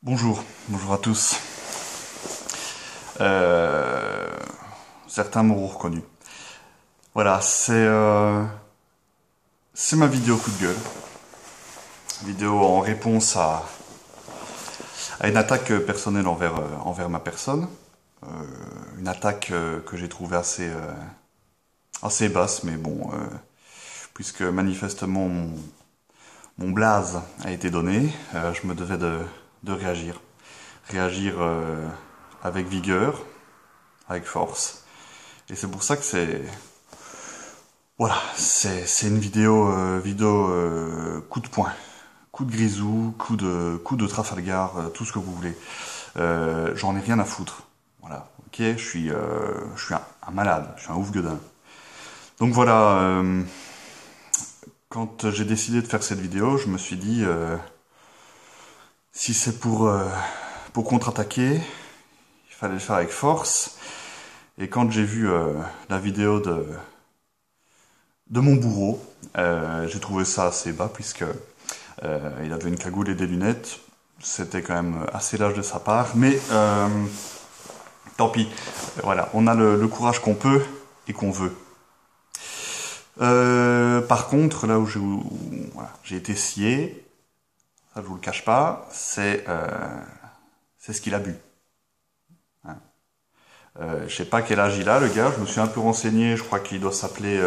Bonjour, bonjour à tous. Certains m'auront reconnu. Voilà, c'est ma vidéo coup de gueule. Vidéo en réponse à une attaque personnelle envers ma personne. Une attaque que j'ai trouvée assez basse, mais bon, puisque manifestement mon blaze a été donné, je me devais de réagir. Réagir avec vigueur, avec force. Et c'est pour ça que voilà, c'est une vidéo coup de poing, coup de grisou, coup de Trafalgar, tout ce que vous voulez. J'en ai rien à foutre. Voilà, ok, je suis un malade, je suis un ouf gueudin. Donc voilà, quand j'ai décidé de faire cette vidéo, je me suis dit, si c'est pour contre-attaquer, il fallait le faire avec force. Et quand j'ai vu la vidéo de mon bourreau, j'ai trouvé ça assez bas puisque il avait une cagoule et des lunettes. C'était quand même assez lâche de sa part, mais tant pis. Voilà, on a le courage qu'on peut et qu'on veut. Par contre, là où voilà, j'ai été scié, ça je vous le cache pas, c'est ce qu'il a bu. Hein. Je sais pas quel âge il a, le gars. Je me suis un peu renseigné. Je crois qu'il doit s'appeler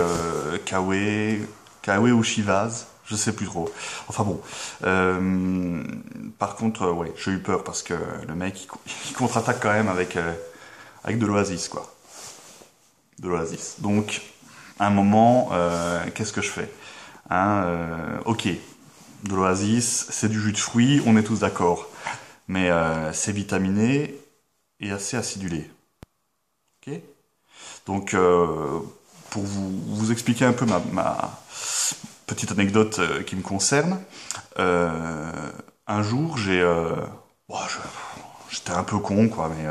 Kawe ou Chivaz. Je sais plus trop. Enfin bon. Par contre, ouais, j'ai eu peur parce que le mec, il contre-attaque quand même avec de l'oasis, quoi. De l'oasis. Donc, à un moment, qu'est-ce que je fais, hein, ok, de l'oasis, c'est du jus de fruits, on est tous d'accord. Mais c'est vitaminé et assez acidulé. Ok. Donc, pour vous expliquer un peu ma petite anecdote qui me concerne, un jour, j'étais un peu con, quoi, mais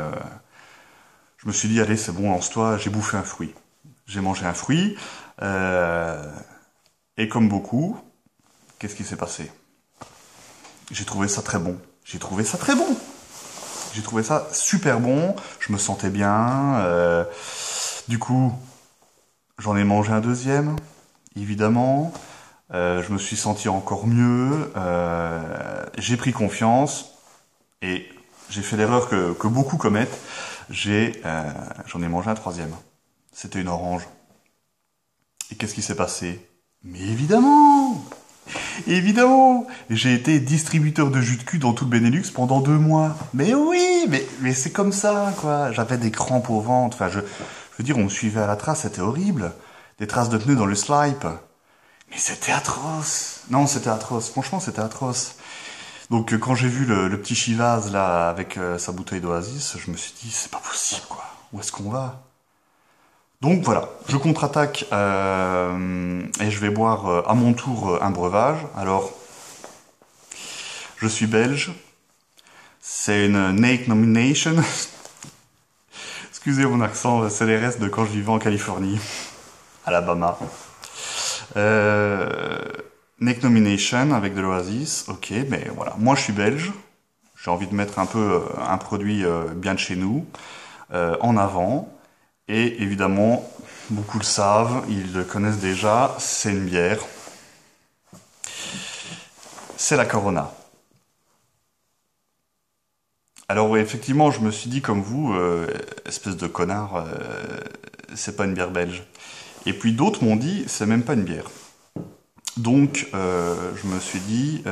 je me suis dit, allez, c'est bon, lance-toi, j'ai bouffé un fruit. J'ai mangé un fruit, et comme beaucoup, qu'est-ce qui s'est passé? J'ai trouvé ça très bon. J'ai trouvé ça très bon. J'ai trouvé ça super bon, je me sentais bien. Du coup, j'en ai mangé un deuxième, évidemment. Je me suis senti encore mieux. J'ai pris confiance et j'ai fait l'erreur que beaucoup commettent. J'en ai mangé un troisième. C'était une orange. Et qu'est-ce qui s'est passé? Mais évidemment! Évidemment! J'ai été distributeur de jus de cul dans tout le Benelux pendant 2 mois. Mais oui! Mais c'est comme ça, quoi. J'avais des crampes au ventre. Enfin, je veux dire, on me suivait à la trace, c'était horrible. Des traces de pneus dans le slip. Mais c'était atroce. Non, c'était atroce. Franchement, c'était atroce. Donc, quand j'ai vu le petit Chivaz, là, avec sa bouteille d'Oasis, je me suis dit, c'est pas possible, quoi. Où est-ce qu'on va? Donc voilà, je contre-attaque et je vais boire à mon tour un breuvage. Alors, je suis belge, c'est une Nate Nomination. Excusez mon accent, c'est les restes de quand je vivais en Californie, Alabama. Nate Nomination avec de l'Oasis, ok, mais voilà, moi je suis belge, j'ai envie de mettre un peu un produit bien de chez nous en avant. Et évidemment, beaucoup le savent, ils le connaissent déjà, c'est une bière. C'est la Corona. Alors oui, effectivement, je me suis dit comme vous, espèce de connard, c'est pas une bière belge. Et puis d'autres m'ont dit, c'est même pas une bière. Donc, je me suis dit,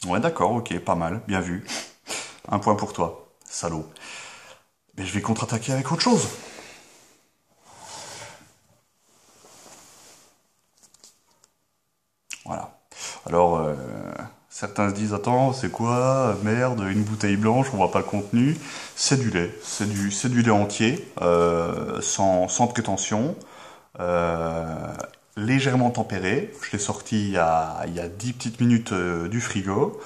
ouais d'accord, ok, pas mal, bien vu. Un point pour toi, salaud. Mais je vais contre-attaquer avec autre chose. Voilà. Alors, certains se disent, attends, c'est quoi? Merde, une bouteille blanche, on voit pas le contenu. C'est du lait. C'est du lait entier, sans prétention. Légèrement tempéré. Je l'ai sorti il y a 10 petites minutes du frigo.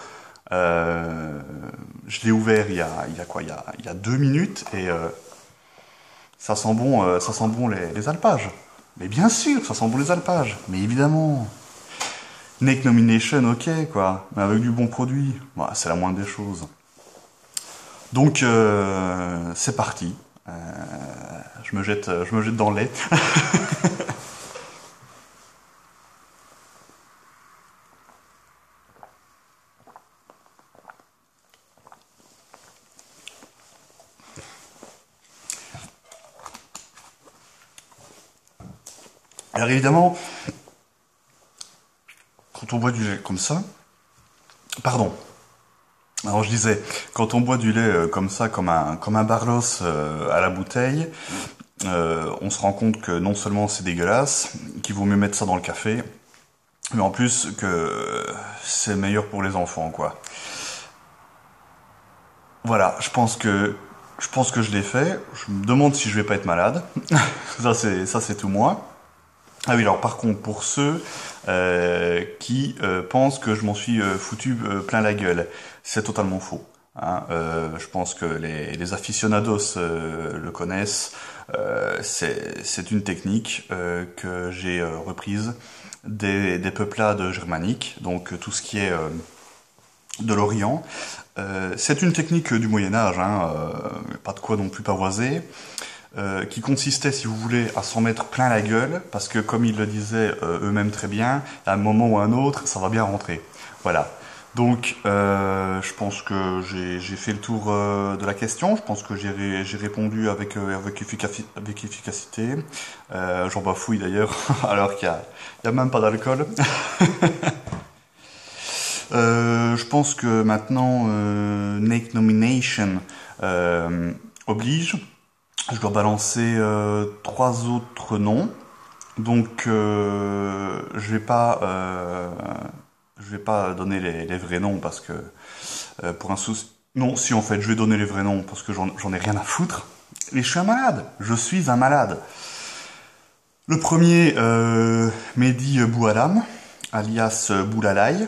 Je l'ai ouvert il y a quoi? Il y a 2 minutes et ça sent bon les alpages. Mais bien sûr, ça sent bon les alpages. Mais évidemment. Nake Nomination, ok, quoi. Mais avec du bon produit, voilà, c'est la moindre des choses. Donc, c'est parti. Je me jette dans le lait. Alors évidemment, quand on boit du lait comme ça, pardon. Alors je disais, quand on boit du lait comme ça, comme un Barlos à la bouteille, on se rend compte que non seulement c'est dégueulasse, qu'il vaut mieux mettre ça dans le café, mais en plus que c'est meilleur pour les enfants, quoi. Voilà, je pense que je l'ai fait. Je me demande si je vais pas être malade. Ça c'est tout moi. Ah oui, alors par contre, pour ceux qui pensent que je m'en suis foutu plein la gueule, c'est totalement faux. Hein. Je pense que les aficionados le connaissent. C'est une technique que j'ai reprise des peuplades germaniques, donc tout ce qui est de l'Orient. C'est une technique du Moyen Âge, hein, pas de quoi non plus pavoiser, qui consistait, si vous voulez, à s'en mettre plein la gueule, parce que comme ils le disaient eux-mêmes très bien, à un moment ou à un autre, ça va bien rentrer. Voilà. Donc, je pense que j'ai fait le tour de la question. Je pense que j'ai répondu avec efficacité. J'en bafouille d'ailleurs, alors il y a même pas d'alcool. Je pense que maintenant, Nake Nomination oblige. Je dois balancer trois autres noms. Donc, je vais pas donner les vrais noms parce que pour un souci. Non, si en fait, je vais donner les vrais noms parce que j'en ai rien à foutre. Et je suis un malade. Je suis un malade. Le premier, Mehdi Bouadam, alias Boulalai.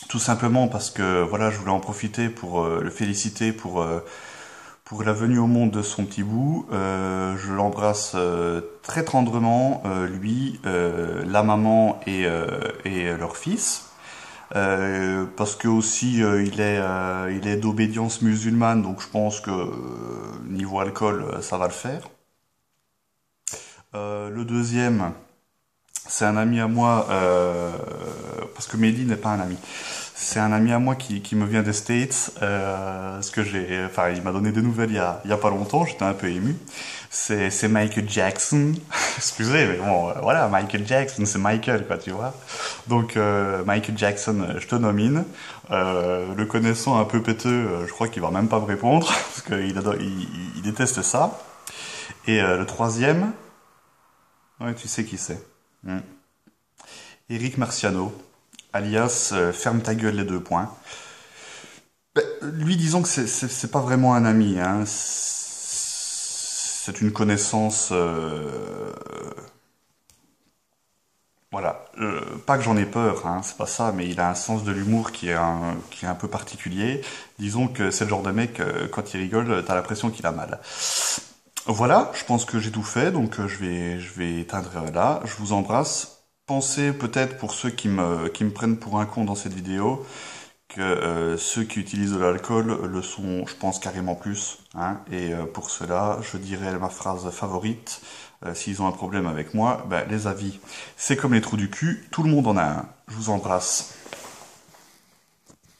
Tout simplement parce que voilà, je voulais en profiter pour le féliciter pour la venue au monde de son petit bout. Je l'embrasse très tendrement, lui, la maman et leur fils. Parce que aussi il est d'obédience musulmane, donc je pense que niveau alcool, ça va le faire. Le deuxième, c'est un ami à moi, parce que Mehdi n'est pas un ami. C'est un ami à moi qui me vient des States, parce que enfin, il m'a donné des nouvelles il y a pas longtemps, j'étais un peu ému. C'est Michael Jackson. Excusez, mais bon, voilà, Michael Jackson, c'est Michael, quoi, tu vois. Donc, Michael Jackson, je te nomine. Le connaissant un peu péteux, je crois qu'il va même pas me répondre, parce il déteste ça. Et le troisième, ouais, tu sais qui c'est. Eric Marciano, alias Ferme ta gueule les deux points. Ben, lui, disons que c'est pas vraiment un ami, hein. C'est une connaissance. Voilà. Pas que j'en ai peur, hein, c'est pas ça, mais il a un sens de l'humour qui est un peu particulier. Disons que c'est le genre de mec, quand il rigole, t'as l'impression qu'il a mal. Voilà, je pense que j'ai tout fait, donc je vais éteindre là. Je vous embrasse. Pensez peut-être pour ceux qui me prennent pour un con dans cette vidéo, que ceux qui utilisent de l'alcool le sont, je pense, carrément plus. Hein, et pour cela, je dirais ma phrase favorite. S'ils ont un problème avec moi, ben, les avis, c'est comme les trous du cul, tout le monde en a un. Je vous embrasse.